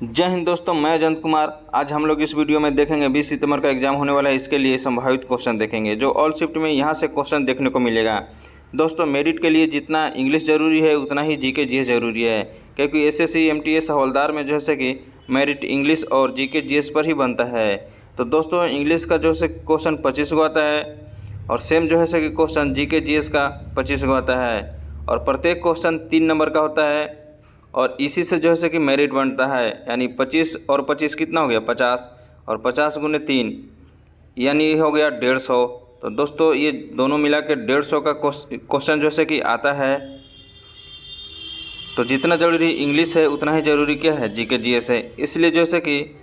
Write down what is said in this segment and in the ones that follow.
जय हिंद दोस्तों, मैं अजंत कुमार। आज हम लोग इस वीडियो में देखेंगे 20 सितंबर का एग्जाम होने वाला है, इसके लिए संभावित क्वेश्चन देखेंगे जो ऑल शिफ्ट में यहाँ से क्वेश्चन देखने को मिलेगा। दोस्तों, मेरिट के लिए जितना इंग्लिश ज़रूरी है उतना ही जीके जीएस ज़रूरी है, क्योंकि एसएससी एमटीएस हवलदार में जो है कि मेरिट इंग्लिश और जीके जीएस पर ही बनता है। तो दोस्तों, इंग्लिश का जो है क्वेश्चन 25 को आता है और सेम जो है कि क्वेश्चन जीके जीएस का 25 को आता है और प्रत्येक क्वेश्चन 3 नंबर का होता है और इसी से जो है कि मेरिट बनता है। यानी 25 और 25 कितना हो गया 50 और 50 गुने 3 यानी ये हो गया 150। तो दोस्तों, ये दोनों मिला के 150 का क्वेश्चन जो है कि आता है। तो जितना ज़रूरी इंग्लिश है उतना ही ज़रूरी क्या है, जीके जीएस है। इसलिए जो है कि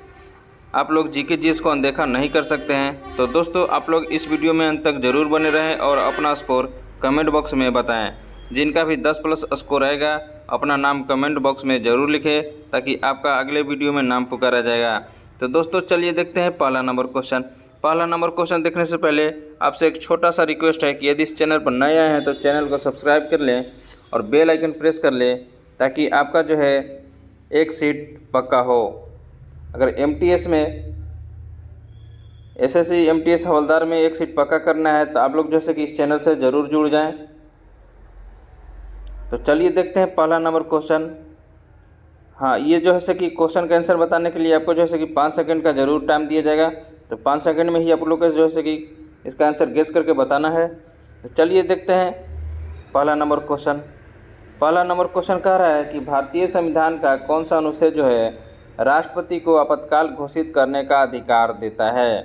आप लोग जीके जीएस को अनदेखा नहीं कर सकते हैं। तो दोस्तों, आप लोग इस वीडियो में अंत तक ज़रूर बने रहें और अपना स्कोर कमेंट बॉक्स में बताएं। जिनका भी 10+ स्कोर आएगा अपना नाम कमेंट बॉक्स में ज़रूर लिखें, ताकि आपका अगले वीडियो में नाम पुकारा जाएगा। तो दोस्तों, चलिए देखते हैं पहला नंबर क्वेश्चन। पहला नंबर क्वेश्चन देखने से पहले आपसे एक छोटा सा रिक्वेस्ट है कि यदि इस चैनल पर नए आए हैं तो चैनल को सब्सक्राइब कर लें और बेल आइकन प्रेस कर लें, ताकि आपका जो है एक सीट पक्का हो। अगर एमटीएस में एसएससी एमटीएस हवलदार में एक सीट पक्का करना है तो आप लोग जैसे कि इस चैनल से ज़रूर जुड़ जाएं। तो चलिए देखते हैं पहला नंबर क्वेश्चन। हाँ, ये जो है कि क्वेश्चन का आंसर बताने के लिए आपको जो है कि 5 सेकंड का ज़रूर टाइम दिया जाएगा। तो 5 सेकंड में ही आप लोग को जो है कि इसका आंसर गेस करके बताना है। तो चलिए देखते हैं पहला नंबर क्वेश्चन। पहला नंबर क्वेश्चन कह रहा है कि भारतीय संविधान का कौन सा अनुच्छेद जो है राष्ट्रपति को आपातकाल घोषित करने का अधिकार देता है।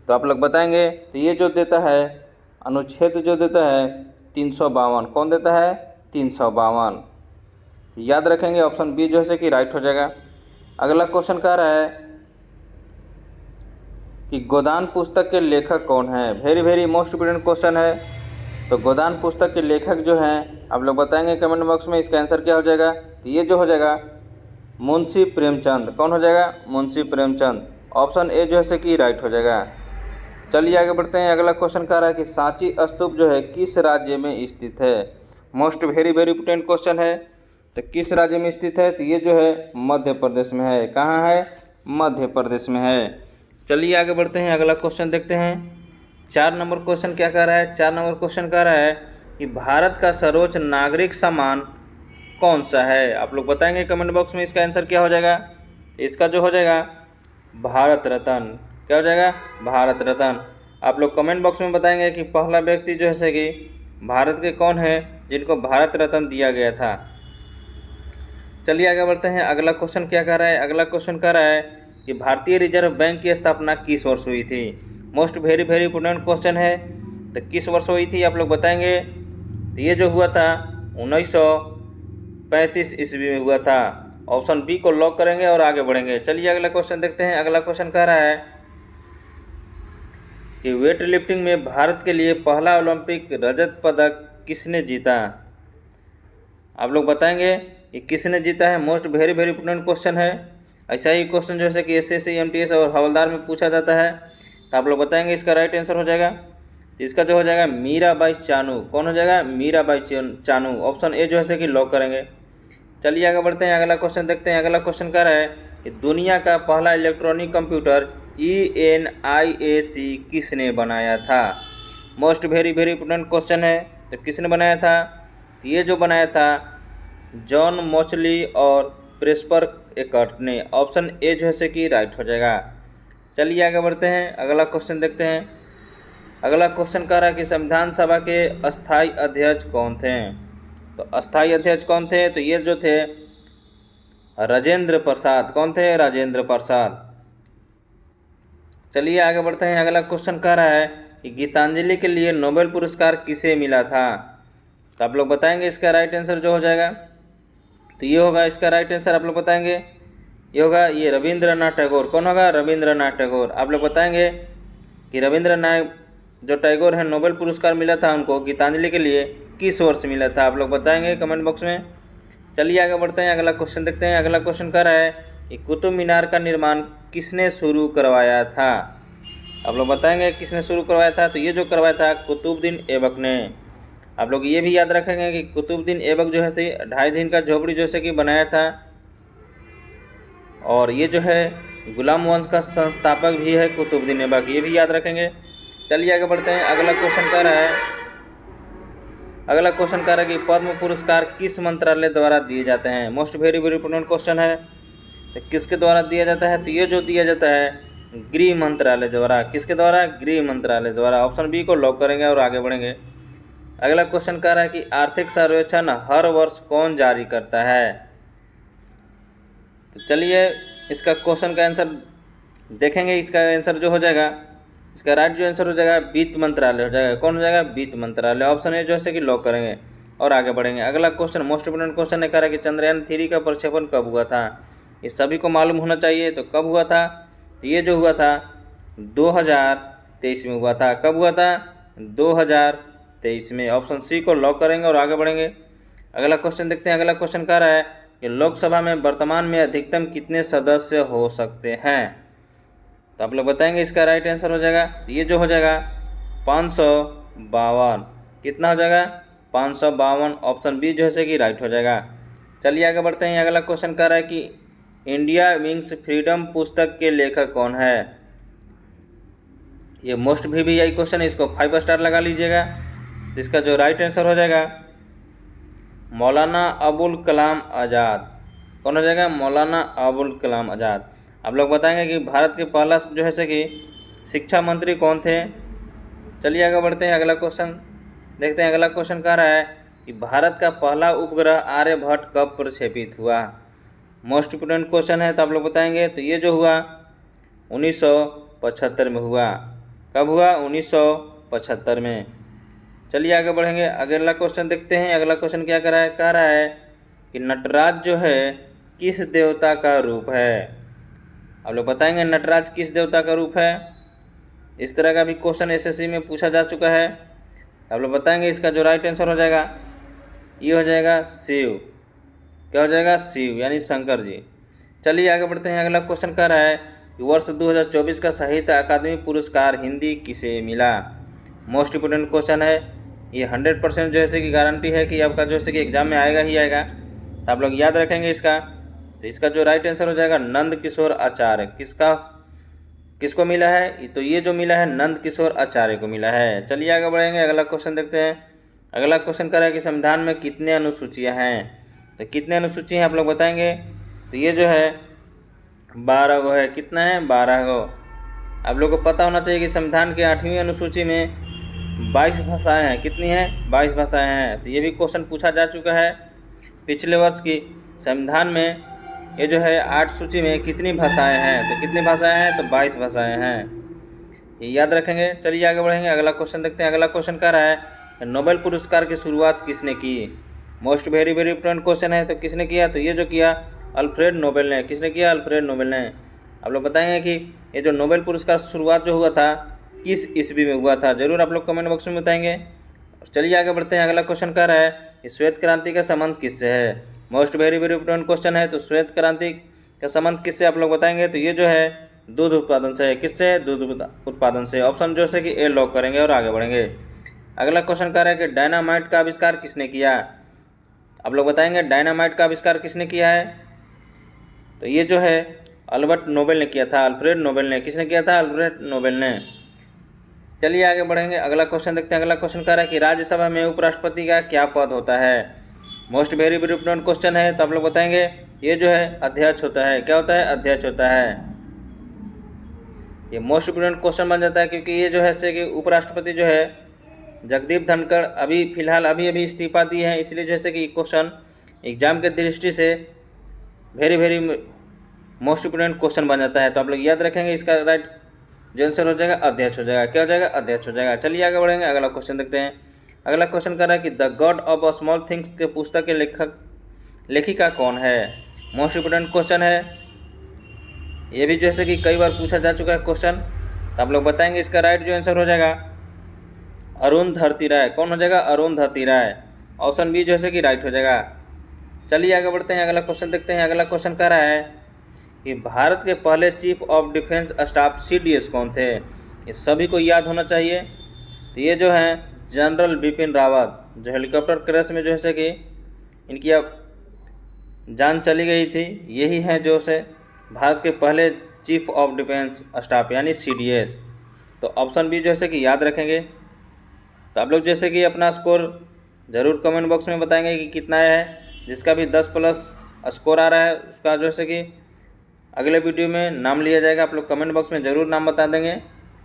तो आप लोग बताएंगे। तो ये जो देता है अनुच्छेद जो देता है 352। कौन देता है? 352। याद रखेंगे, ऑप्शन बी जो है कि राइट हो जाएगा। अगला क्वेश्चन कह रहा है कि गोदान पुस्तक के लेखक कौन है। वेरी मोस्ट इम्पोर्टेंट क्वेश्चन है। तो गोदान पुस्तक के लेखक जो हैं आप लोग बताएंगे कमेंट बॉक्स में। इसका आंसर क्या हो जाएगा? तो ये जो हो जाएगा मुंशी प्रेमचंद। कौन हो जाएगा? मुंशी प्रेमचंद। ऑप्शन ए जो है कि राइट हो जाएगा। चलिए आगे बढ़ते हैं। अगला क्वेश्चन कह रहा है कि सांची स्तूप जो है किस राज्य में स्थित है। मोस्ट वेरी इंपोर्टेंट क्वेश्चन है। तो किस राज्य में स्थित है? तो ये जो है मध्य प्रदेश में है। कहाँ है? मध्य प्रदेश में है। चलिए आगे बढ़ते हैं। अगला क्वेश्चन देखते हैं। 4 नंबर क्वेश्चन क्या कह रहा है? 4 नंबर क्वेश्चन कह रहा है कि भारत का सर्वोच्च नागरिक सम्मान कौन सा है। आप लोग बताएंगे कमेंट बॉक्स में। इसका आंसर क्या हो जाएगा? इसका जो हो जाएगा भारत रत्न। क्या हो जाएगा? भारत रत्न। आप लोग कमेंट बॉक्स में बताएंगे कि पहला व्यक्ति जो है कि भारत के कौन है जिनको भारत रत्न दिया गया था। चलिए आगे बढ़ते हैं। अगला क्वेश्चन क्या कह रहा है? अगला क्वेश्चन कह रहा है कि भारतीय रिजर्व बैंक की स्थापना किस वर्ष हुई थी। मोस्ट वेरी इंपोर्टेंट क्वेश्चन है। तो किस वर्ष हुई थी आप लोग बताएंगे। तो ये जो हुआ था 1935 ईस्वी में हुआ था। ऑप्शन बी को लॉक करेंगे और आगे बढ़ेंगे। चलिए अगला क्वेश्चन देखते हैं। अगला क्वेश्चन कह रहा है कि वेट लिफ्टिंग में भारत के लिए पहला ओलंपिक रजत पदक किसने जीता। आप लोग बताएंगे कि किसने जीता है। मोस्ट वेरी इंपोर्टेंट क्वेश्चन है। ऐसा ही क्वेश्चन जो है कि एसएससी एमटीएस और हवलदार में पूछा जाता है। तो आप लोग बताएंगे इसका राइट आंसर हो जाएगा। तो इसका जो हो जाएगा मीराबाई चानू। कौन हो जाएगा? मीराबाई चानू। ऑप्शन ए जो है कि लॉक करेंगे। चलिए आगे बढ़ते हैं। अगला क्वेश्चन देखते हैं। अगला क्वेश्चन कह रहा है कि दुनिया का पहला इलेक्ट्रॉनिक कंप्यूटर ENIAC किसने बनाया था। मोस्ट वेरी इंपोर्टेंट क्वेश्चन है। तो किसने बनाया था? तो ये जो बनाया था जॉन मोचली और प्रेस्पर एकर्ट ने। ऑप्शन ए जो है कि राइट हो जाएगा। चलिए आगे बढ़ते हैं। अगला क्वेश्चन देखते हैं। अगला क्वेश्चन कह रहा है कि संविधान सभा के अस्थाई अध्यक्ष कौन थे। तो अस्थाई अध्यक्ष कौन थे? तो ये जो थे राजेंद्र प्रसाद। कौन थे? राजेंद्र प्रसाद। चलिए आगे बढ़ते हैं। अगला क्वेश्चन कह रहा है कि गीतांजलि के लिए नोबेल पुरस्कार किसे मिला था। तो आप लोग बताएंगे इसका राइट आंसर जो हो जाएगा। तो ये होगा इसका राइट आंसर। आप लोग बताएंगे ये होगा ये रविंद्रनाथ टैगोर। कौन होगा? रविंद्रनाथ टैगोर। आप लोग बताएंगे कि रविंद्रनाथ जो टैगोर हैं नोबेल पुरस्कार मिला था उनको गीतांजलि के लिए किस वर्ष मिला था। आप लोग बताएंगे कमेंट बॉक्स में। चलिए आगे बढ़ते हैं। अगला क्वेश्चन देखते हैं। अगला क्वेश्चन कह रहा है कि कुतुब मीनार का निर्माण किसने शुरू करवाया था। आप लोग बताएंगे किसने शुरू करवाया था। तो ये जो करवाया था कुतुबुद्दीन ऐबक ने। आप लोग ये भी याद रखेंगे कि कुतुबुद्दीन ऐबक जो है 2.5 दिन का झोपड़ी जो है कि बनाया था और ये जो है गुलाम वंश का संस्थापक भी है कुतुबुद्दीन ऐबक, ये भी याद रखेंगे। चलिए आगे बढ़ते हैं। अगला क्वेश्चन कह रहा है कि पद्म पुरस्कार किस मंत्रालय द्वारा दिए जाते हैं। Most very very important question है। तो किसके द्वारा दिया जाता है, तो ये जो दिया जाता है गृह मंत्रालय द्वारा। किसके द्वारा, गृह मंत्रालय द्वारा। ऑप्शन बी को लॉक करेंगे और आगे बढ़ेंगे। अगला क्वेश्चन कह रहा है कि आर्थिक सर्वेक्षण हर वर्ष कौन जारी करता है। तो चलिए इसका क्वेश्चन का आंसर देखेंगे। इसका आंसर जो हो जाएगा, इसका राइट जो आंसर हो जाएगा वित्त मंत्रालय हो जाएगा। कौन हो जाएगा, वित्त मंत्रालय। ऑप्शन ए जो है कि लॉक करेंगे और आगे बढ़ेंगे। अगला क्वेश्चन मोस्ट इंपोर्टेंट क्वेश्चन है, कह रहा है कि चंद्रयान 3 का प्रक्षेपण कब हुआ था। ये सभी को मालूम होना चाहिए। तो कब हुआ था, ये जो हुआ था 2023 में हुआ था। कब हुआ था, 2023 में। ऑप्शन सी को लॉक करेंगे और आगे बढ़ेंगे। अगला क्वेश्चन देखते हैं। अगला क्वेश्चन कह रहा है कि लोकसभा में वर्तमान में अधिकतम कितने सदस्य हो सकते हैं। तो आप लोग बताएंगे। इसका राइट आंसर हो जाएगा, ये जो हो जाएगा 552। कितना हो जाएगा, 552। ऑप्शन बी जो है कि राइट हो जाएगा। चलिए आगे बढ़ते हैं। अगला क्वेश्चन कह रहा है कि इंडिया विंग्स फ्रीडम पुस्तक के लेखक कौन है। ये मोस्ट भी यही क्वेश्चन है, इसको 5 स्टार लगा लीजिएगा। इसका जो राइट आंसर हो जाएगा मौलाना अबुल कलाम आज़ाद। कौन हो जाएगा, मौलाना अबुल कलाम आज़ाद। आप लोग बताएंगे कि भारत के पहला जो है कि शिक्षा मंत्री कौन थे। चलिए आगे बढ़ते हैं। अगला क्वेश्चन देखते हैं। अगला क्वेश्चन कह रहा है कि भारत का पहला उपग्रह आर्यभट्ट कब प्रक्षेपित हुआ। मोस्ट इंपोर्टेंट क्वेश्चन है, तो आप लोग बताएंगे। तो ये जो हुआ 1975 में हुआ। कब हुआ, 1975 में। चलिए आगे बढ़ेंगे। अगला क्वेश्चन देखते हैं। अगला क्वेश्चन क्या कह रहा है कि नटराज जो है किस देवता का रूप है। आप लोग बताएंगे नटराज किस देवता का रूप है। इस तरह का भी क्वेश्चन एसएससी में पूछा जा चुका है। आप लोग बताएंगे। इसका जो राइट आंसर हो जाएगा ये हो जाएगा शिव। क्या हो जाएगा, शिव यानी शंकर जी। चलिए आगे बढ़ते हैं। अगला क्वेश्चन कह रहा है कि वर्ष 2024 का साहित्य अकादमी पुरस्कार हिंदी किसे मिला। मोस्ट इंपोर्टेंट क्वेश्चन है। ये 100% जो है कि गारंटी है कि आपका जो है कि एग्जाम में आएगा ही आएगा। तो आप लोग याद रखेंगे इसका। तो इसका जो राइट आंसर हो जाएगा नंद किशोर आचार्य। किसको मिला है, तो ये जो मिला है नंद किशोर आचार्य को मिला है। चलिए आगे बढ़ेंगे। अगला क्वेश्चन देखते हैं। अगला क्वेश्चन कह रहा है कि संविधान में कितने अनुसूचियां हैं। तो कितने अनुसूची हैं आप लोग बताएंगे। तो ये जो है 12 गो है। कितना है, 12 गो। आप लोग को पता होना चाहिए कि संविधान के 8वीं अनुसूची में 22 भाषाएँ हैं। कितनी हैं, 22 भाषाएँ हैं। तो ये भी क्वेश्चन पूछा जा चुका है पिछले वर्ष की। संविधान में ये जो है 8 सूची में कितनी भाषाएं हैं। तो कितनी भाषाएं हैं, तो 22 भाषाएं हैं। ये याद रखेंगे। चलिए आगे बढ़ेंगे। अगला क्वेश्चन देखते हैं। अगला क्वेश्चन कह रहा है नोबेल पुरस्कार की शुरुआत किसने की। Most very very important question है। तो किसने किया, तो ये जो किया अल्फ्रेड नोबेल ने। किसने किया, अल्फ्रेड नोबेल ने। आप लोग बताएंगे कि ये जो नोबेल पुरस्कार शुरुआत जो हुआ था किस ईस्वी में हुआ था। जरूर आप लोग कमेंट बॉक्स में बताएंगे। चलिए आगे बढ़ते हैं। अगला क्वेश्चन कह रहा है कि श्वेत क्रांति का संबंध किससे है। Most very very important question है। तो श्वेत क्रांति का संबंध किससे आप लोग बताएंगे। तो ये जो है दूध उत्पादन से है। किससे, दूध उत्पादन से। ऑप्शन जो है कि ए लॉक करेंगे और आगे बढ़ेंगे। अगला क्वेश्चन कह रहा है कि डायनामाइट का आविष्कार किसने किया। आप लोग बताएंगे डायनामाइट का आविष्कार किसने किया है। तो ये जो है अल्बर्ट नोबेल ने किया था, अल्फ्रेड नोबेल ने। किसने किया था, अल्फ्रेड नोबेल ने। चलिए आगे बढ़ेंगे। अगला क्वेश्चन देखते हैं। अगला क्वेश्चन कह रहा है कि राज्यसभा में उपराष्ट्रपति का क्या पद होता है। Most very very important question है। तो आप लोग बताएंगे ये जो है अध्यक्ष होता है। क्या होता है, अध्यक्ष होता है। ये मोस्ट इंपॉर्टेंट क्वेश्चन बन जाता है क्योंकि ये जो है कि उपराष्ट्रपति जो है जगदीप धनखड़ अभी फिलहाल अभी इस्तीफा दिए हैं। इसलिए जैसे कि क्वेश्चन एग्जाम के दृष्टि से very very most important question बन जाता है। तो आप लोग याद रखेंगे। इसका राइट जो आंसर हो जाएगा अध्यक्ष हो जाएगा। क्या हो जाएगा, अध्यक्ष हो जाएगा। चलिए आगे बढ़ेंगे। अगला क्वेश्चन देखते हैं। अगला क्वेश्चन कर रहा है कि the God of a small things के पुस्तक के लेखिका कौन है। मोस्ट इंपोर्टेंट क्वेश्चन है। ये भी जैसे कि कई बार पूछा जा चुका है क्वेश्चन। तो आप लोग बताएंगे। इसका राइट जो आंसर हो जाएगा अरुंधति राय। कौन हो जाएगा, अरुंधति राय। ऑप्शन बी जैसे कि राइट हो जाएगा। चलिए आगे बढ़ते हैं। अगला क्वेश्चन देखते हैं। अगला क्वेश्चन कह रहा है कि भारत के पहले chief of defence staff CDS कौन थे। ये सभी को याद होना चाहिए। तो ये जो हैं जनरल बिपिन रावत, जो हेलीकॉप्टर क्रैश में जो है कि इनकी अब जान चली गई थी, यही हैं जो से भारत के पहले चीफ ऑफ डिफेंस स्टाफ यानी CDS। तो ऑप्शन बी जैसे कि याद रखेंगे। तो आप लोग जैसे कि अपना स्कोर ज़रूर कमेंट बॉक्स में बताएंगे कि कितना आया है। जिसका भी 10 प्लस स्कोर आ रहा है उसका जैसे कि अगले वीडियो में नाम लिया जाएगा। आप लोग कमेंट बॉक्स में ज़रूर नाम बता देंगे।